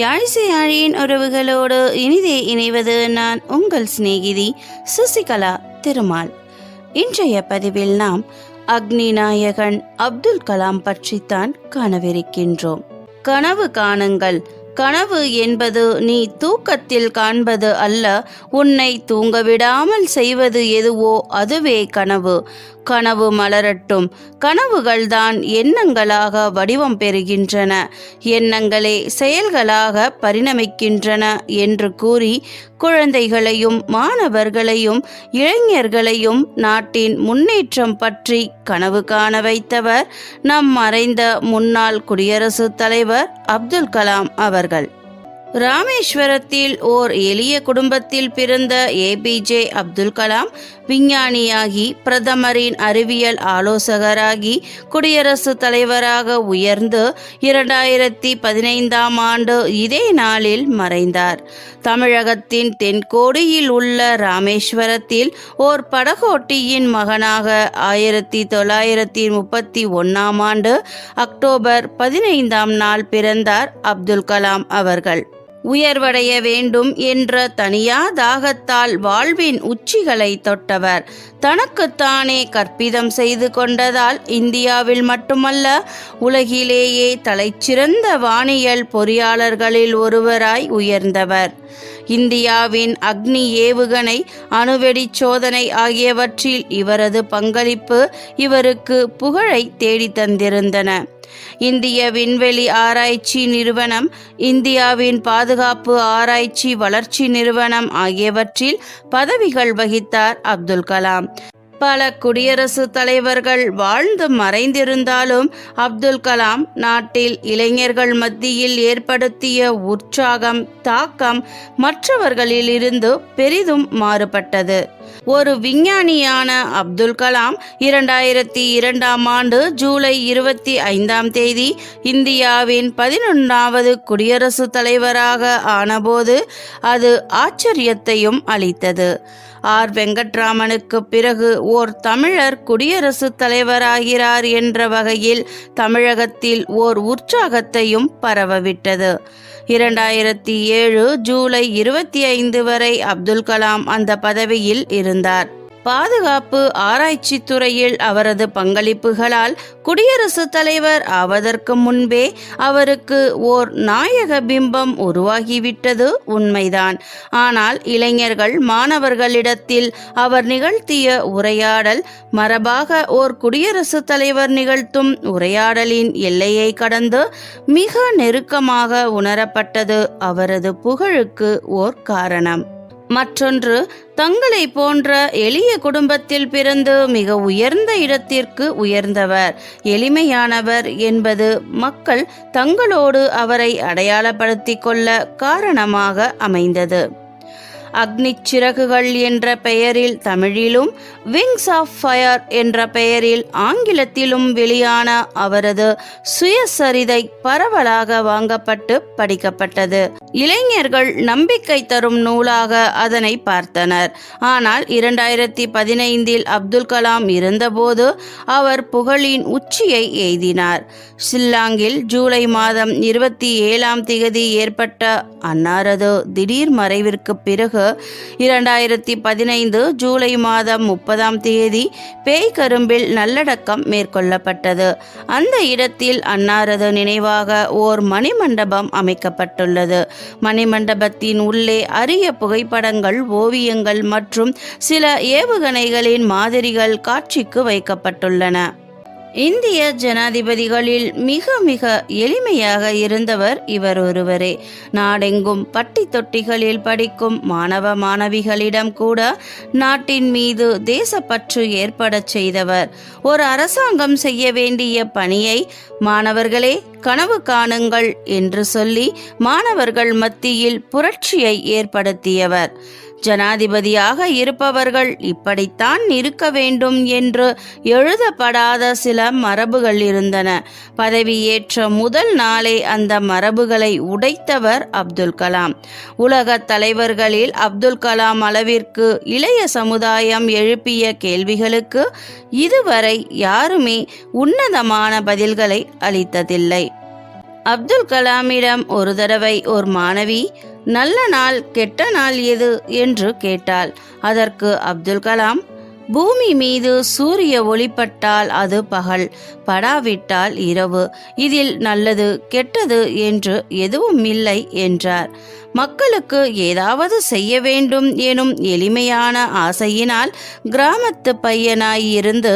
யாழிசை யாழியின் உறவுகளோடு இனிதே இணைவது நான் உங்கள் சிநேகிதி சசிகலா திருமால். இன்றைய பதிவில் நாம் அக்னி நாயகன் அப்துல் கலாம் பற்றித்தான் காணவிருக்கின்றோம். கனவு காணுங்கள். கனவு என்பது நீ தூக்கத்தில் காண்பது அல்ல, உன்னை தூங்கவிடாமல் செய்வது எதுவோ அதுவே கனவு. கனவு மலரட்டும். கனவுகள்தான் எண்ணங்களாக வடிவம் பெறுகின்றன, எண்ணங்களே செயல்களாக பரிணமிக்கின்றன என்று கூறி குழந்தைகளையும் மாணவர்களையும் இளைஞர்களையும் நாட்டின் முன்னேற்றம் பற்றி கனவு காண வைத்தவர் நம் மறைந்த முன்னாள் குடியரசுத் தலைவர் அப்துல் கலாம் அவர்கள். ராமேஸ்வரத்தில் ஓர் எளிய குடும்பத்தில் பிறந்த ஏபிஜே அப்துல் கலாம் விஞ்ஞானியாகி பிரதமரின் அறிவியல் ஆலோசகராகி குடியரசுத் தலைவராக உயர்ந்து 2015ஆம் ஆண்டு இதே நாளில் மறைந்தார். தமிழகத்தின் தென்கோடியில் உள்ள ராமேஸ்வரத்தில் ஓர் படகோட்டியின் மகனாக 1931ஆம் ஆண்டு அக்டோபர் 15ஆம் நாள் பிறந்தார் அப்துல் கலாம் அவர்கள். உயர்வடைய வேண்டும் என்ற தனியா தாகத்தால் வாழ்வின் உச்சிகளை தொட்டவர். தனக்குத்தானே கற்பிதம் செய்து கொண்டதால் இந்தியாவில் மட்டுமல்ல உலகிலேயே தலைச்சிறந்த வானியல் பொறியாளர்களில் ஒருவராய் உயர்ந்தவர். இந்தியாவின் அக்னி ஏவுகணை, அணுவெடி சோதனை ஆகியவற்றில் இவரது பங்களிப்பு இவருக்கு புகழை தேடித் தந்திருந்தன. இந்திய விண்வெளி ஆராய்ச்சி நிறுவனம், இந்தியாவின் பாதுகாப்பு ஆராய்ச்சி வளர்ச்சி நிறுவனம் ஆகியவற்றில் பதவிகள் வகித்தார் அப்துல் கலாம். பல குடியரசுத் தலைவர்கள் வாழ்ந்து மறைந்திருந்தாலும் அப்துல் கலாம் நாட்டில் இளைஞர்கள் மத்தியில் ஏற்படுத்திய உற்சாகம், தாக்கம் மற்றவர்களிலிருந்து பெரிதும் மாறுபட்டது. ஒரு விஞ்ஞானியான அப்துல் கலாம் 2002ஆம் ஆண்டு ஜூலை 25ஆம் தேதி இந்தியாவின் 11வது குடியரசுத் தலைவராக ஆனபோது அது ஆச்சரியத்தையும் அளித்தது. ஆர். வெங்கட்ராமனுக்கு பிறகு ஓர் தமிழர் குடியரசுத் தலைவராகிறார் என்ற வகையில் தமிழகத்தில் ஓர் உற்சாகத்தையும் பரவவிட்டது. 2007 ஜூலை 25 வரை அப்துல் கலாம் அந்த பதவியில் இருந்தார். பாதுகாப்பு ஆராய்ச்சி துறையில் அவரது பங்களிப்புகளால் குடியரசுத் தலைவர் ஆவதற்கு முன்பே அவருக்கு ஓர் நாயக பிம்பம் உருவாகிவிட்டது உண்மைதான். ஆனால் இளைஞர்கள் மாணவர்களிடத்தில் அவர் நிகழ்த்திய உரையாடல் மரபாக ஓர் குடியரசுத் தலைவர் நிகழ்த்தும் உரையாடலின் எல்லையை கடந்து மிக நெருக்கமாக உணரப்பட்டது அவரது புகழுக்கு ஓர் காரணம். மற்றொன்று, தங்களை போன்ற எளிய குடும்பத்தில் பிறந்து மிக உயர்ந்த இடத்திற்கு உயர்ந்தவர், எளிமையானவர் என்பது மக்கள் தங்களோடு அவரை அடையாளப்படுத்திக் கொள்ள காரணமாக அமைந்தது. அக்னி சிறகுகள் என்ற பெயரில் தமிழிலும், விங்ஸ் ஆஃப் ஃபயர் என்ற பெயரில் ஆங்கிலத்திலும் வெளியான அவரது சுயசரிதை பரவலாக வாங்கப்பட்டு படிக்கப்பட்டது. இளைஞர்கள் நம்பிக்கை தரும் நூலாக அதனை பார்த்தனர். ஆனால் 2015இல் அப்துல் கலாம் இருந்தபோது அவர் புகழின் உச்சியை எய்தினார். ஷில்லாங்கில் ஜூலை மாதம் 27ஆம் தேதி ஏற்பட்ட அன்னாரது திடீர் மறைவிற்கு பிறகு 2015 ஜூலை மாதம் 30ஆம் தேதி பேய்கரும்பில் நல்லடக்கம் மேற்கொள்ளப்பட்டது. அந்த இடத்தில் அன்னாரது நினைவாக ஓர் மணிமண்டபம் அமைக்கப்பட்டுள்ளது. மணிமண்டபத்தின் உள்ளே அரிய புகைப்படங்கள், ஓவியங்கள் மற்றும் சில ஏவுகணைகளின் மாதிரிகள் காட்சிக்கு வைக்கப்பட்டுள்ளன. இந்திய ஜனாதிபதிகளில் மிக மிக எளிமையாக இருந்தவர் இவர் ஒருவரே. நாடெங்கும் பட்டி தொட்டிகளில் படிக்கும் மாணவ மாணவிகளிடம் கூட நாட்டின் மீது தேசப்பற்று ஏற்படச் செய்தவர். ஒரு அரசாங்கம் செய்ய வேண்டிய பணியை மாணவர்களே கனவு காணுங்கள் என்று சொல்லி மாணவர்கள் மத்தியில் புரட்சியை ஏற்படுத்தியவர். ஜனாதிபதியாக இருப்பவர்கள் இப்படித்தான் இருக்க வேண்டும் என்று எழுதப்படாத சில மரபுகள் இருந்தன. பதவியேற்ற முதல் நாளே அந்த மரபுகளை உடைத்தவர் அப்துல் கலாம். உலக தலைவர்களில் அப்துல் கலாம் அளவிற்கு இளைய சமுதாயம் எழுப்பிய கேள்விகளுக்கு இதுவரை யாருமே உன்னதமான பதில்களை அளித்ததில்லை. அப்துல் கலாமிடம் ஒரு தடவை ஒரு மாணவி நல்ல நாள் கெட்ட நாள் எது என்று கேட்டாள். அதற்கு அப்துல் கலாம், பூமி மீது சூரிய ஒளிப்பட்டால் அது பகல், படாவிட்டால் இரவு. இதில் நல்லது கெட்டது என்று எதுவும் இல்லை என்றார். மக்களுக்கு ஏதாவது செய்ய வேண்டும் எனும் எளிமையான ஆசையினால் கிராமத்து பையனாயிருந்து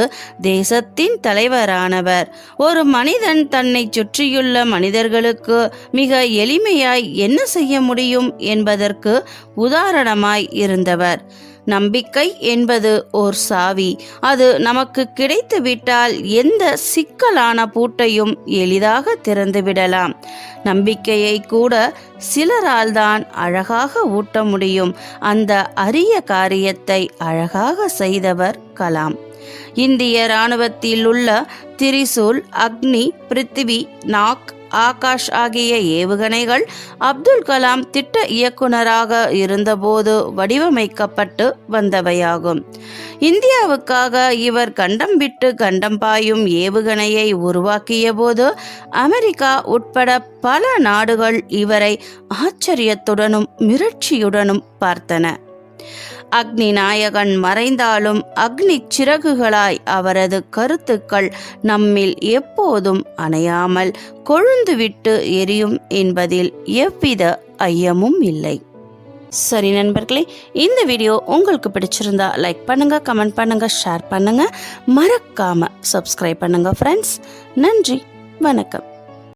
தேசத்தின் தலைவரானவர். ஒரு மனிதன் தன்னை சுற்றியுள்ள மனிதர்களுக்கு மிக எளிமையாய் என்ன செய்ய முடியும் என்பதற்கு உதாரணமாய் இருந்தவர். நம்பிக்கை என்பது ஓர் சாவி. அது நமக்கு கிடைத்துவிட்டால் எந்த சிக்கலான பூட்டையும் எளிதாக திறந்துவிடலாம். நம்பிக்கையை கூட சிலரால் தான் அழகாக ஊட்ட முடியும். அந்த அரிய காரியத்தை அழகாக செய்தவர் கலாம். இந்திய இராணுவத்தில் உள்ள திரிசூல், அக்னி, பிருத்திவி, நாக், ஆகாஷ் ஆகிய ஏவுகணைகள் அப்துல் கலாம் திட்ட இயக்குனராக இருந்தபோது வடிவமைக்கப்பட்டு வந்தவையாகும். இந்தியாவுக்காக இவர் கண்டம் விட்டு கண்டம் பாயும் ஏவுகணையை உருவாக்கிய போது அமெரிக்கா உட்பட பல நாடுகள் இவரை ஆச்சரியத்துடனும் மிரட்சியுடனும் பார்த்தன. அக்னி நாயகன் மறைந்தாலும் அக்னி சிறகுகளாய் அவரது கருத்துக்கள் நம்மில் எப்போதும் அணையாமல் கொழுந்துவிட்டு எரியும் என்பதில் எவ்வித ஐயமும் இல்லை. சரி நண்பர்களே, இந்த வீடியோ உங்களுக்கு பிடிச்சிருந்தா லைக் பண்ணுங்க, கமெண்ட் பண்ணுங்க, ஷேர் பண்ணுங்க, மறக்காம சப்ஸ்கிரைப் பண்ணுங்க ஃப்ரெண்ட்ஸ். நன்றி, வணக்கம்.